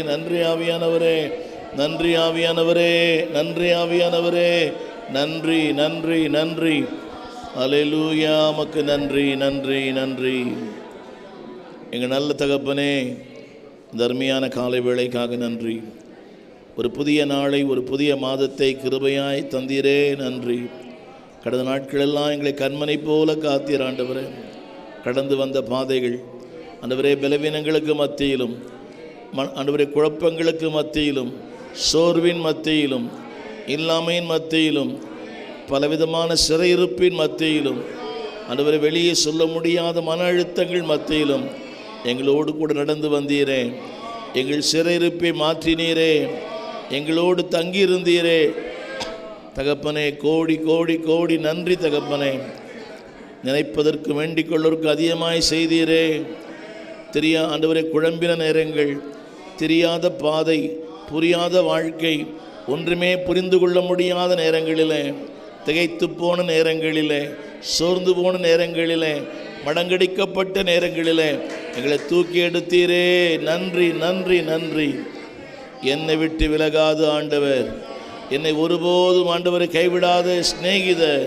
நன்றி ஆவியானவரே, நன்றி ஆவியானவரே, நன்றி ஆவியானவரே, நன்றி நன்றி நன்றி. அல்லேலூயா, உமக்கு நன்றி நன்றி நன்றி. எங்கள் நல்ல தகப்பனே, தர்மியான காலை வேளைக்காக நன்றி. ஒரு புதிய நாளை, ஒரு புதிய மாதத்தை கிருபையாய் தந்தீரே, நன்றி. கடந்த நாட்களெல்லாம் எங்களை கண்மனை போல காத்தீர் ஆண்டவரே. கடந்து வந்த பாதைகள் ஆண்டவரே, பலவீனங்களுக்கு மத்தியிலும், ஆண்டவரே, குழப்பங்களுக்கு மத்தியிலும், சோர்வின் மத்தியிலும், இல்லாமையின் மத்தியிலும், பலவிதமான சிறையிருப்பின் மத்தியிலும், ஆண்டவரே, வெளியே சொல்ல முடியாத மன அழுத்தங்கள் மத்தியிலும் எங்களோடு கூட நடந்து வந்தீரே. எங்கள் சிறையிருப்பை மாற்றினீரே, எங்களோடு தங்கியிருந்தீரே தகப்பனே. கோடி கோடி கோடி நன்றி தகப்பனே. நினைப்பதற்கு வேண்டிக் கொள்வதற்கு அதிகமாய் செய்தீரே. ஆண்டவரே, குழம்பின நேரங்கள், தெரியாத பாதை, புரியாத வாழ்க்கை, ஒன்றுமே புரிந்து கொள்ள முடியாத நேரங்களிலே, திகைத்து போன நேரங்களிலே, சோர்ந்து போன நேரங்களிலே, மடங்கடிக்கப்பட்ட நேரங்களிலே எங்களை தூக்கி எடுத்தீரே. நன்றி நன்றி நன்றி. என்னை விட்டு விலகாது ஆண்டவர், என்னை ஒருபோதும் ஆண்டவரை கைவிடாத சிநேகிதர்.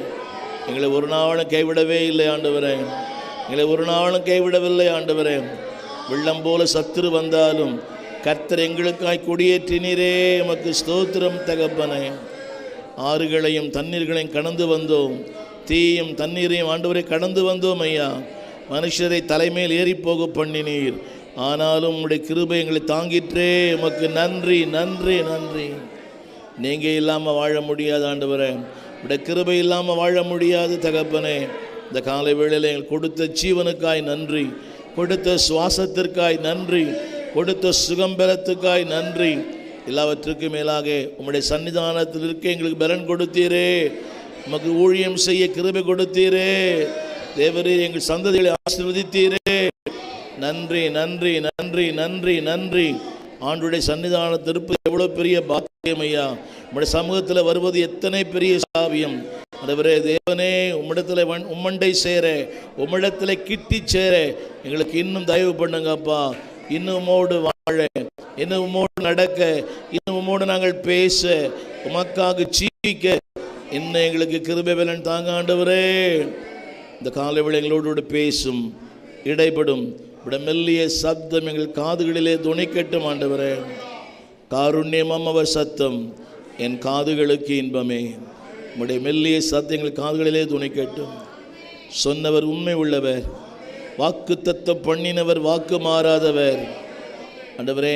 எங்களை ஒரு நாளும் கைவிடவே இல்லை ஆண்டவரே, எங்களை ஒரு நாளும் கைவிடவில்லை ஆண்டவரே. வெள்ளம் போல சத்துரு வந்தாலும் கர்த்தர் எங்களுக்காய் கொடியேற்றினீரே. உமக்கு ஸ்தோத்திரம் தகப்பனே. ஆறுகளையும் தண்ணீர்களையும் கடந்து வந்தோம், தீயும் தண்ணீரையும் ஆண்டவரை கடந்து வந்தோம் ஐயா. மனுஷரை தலைமையில் ஏறி போக பண்ணினீர், ஆனாலும் உம்முடைய கிருபை எங்களை தாங்கிற்றே. உமக்கு நன்றி நன்றி நன்றி. நீங்கள் இல்லாமல் வாழ முடியாது ஆண்டவரே, உடைய கிருபை இல்லாமல் வாழ முடியாது தகப்பனே. இந்த காலை வேளையில் எங்கள் கொடுத்த ஜீவனுக்காய் நன்றி, கொடுத்த சுவாசத்திற்காய் நன்றி, கொடுத்த சுகம்பலத்துக்காய் நன்றி. எல்லாவற்றுக்கும் மேலாக உம்முடைய சன்னிதானத்தில் இருக்க எங்களுக்கு பலன் கொடுத்தீரே. உமக்கு ஊழியம் செய்ய கிருபை கொடுத்தீரே. தேவரே, எங்கள் சந்ததிகளை ஆசீர்வதித்தீரே. நன்றி நன்றி நன்றி நன்றி நன்றி. ஆண்டுடைய சன்னிதானத்தில் இருப்பது எவ்வளோ பெரிய பாக்கியம் ஐயா. உம்முடைய சமூகத்தில் வருவது எத்தனை பெரிய சாவியம். ஆண்டவரே தேவனே, உம்மிடத்தில் உம்மண்டை சேர, உம்மிடத்தில் கிட்டி சேர எங்களுக்கு இன்னும் தயவு பண்ணுங்கப்பா. இன்னும் உம்மோடு வாழ, இன்னும் உம்மோடு நடக்க, இன்னும் உம்மோடு நாங்கள் பேச, உமக்காக ஜீவிக்க இன்னும் எங்களுக்கு கிருபை பலன் தாங்க ஆண்டவரே. இந்த காலை வேளை எங்களோடு பேசும், இடைப்படும் மெல்லிய சப்தம் எங்கள் காதுகளிலே துணிக்கட்டும் ஆண்டவரே. காருண்யமாம் அவர் சத்தம் என் காதுகளுக்கு இன்பமே. உம்முடைய மெல்லிய சத்தம் எங்கள் காதுகளிலே துணிக்கட்டும். சொன்னவர் உண்மை உள்ளவர், வாக்கு தத்தம் பண்ணினவர் வாக்கு மாறாதவர் ஆண்டவரே.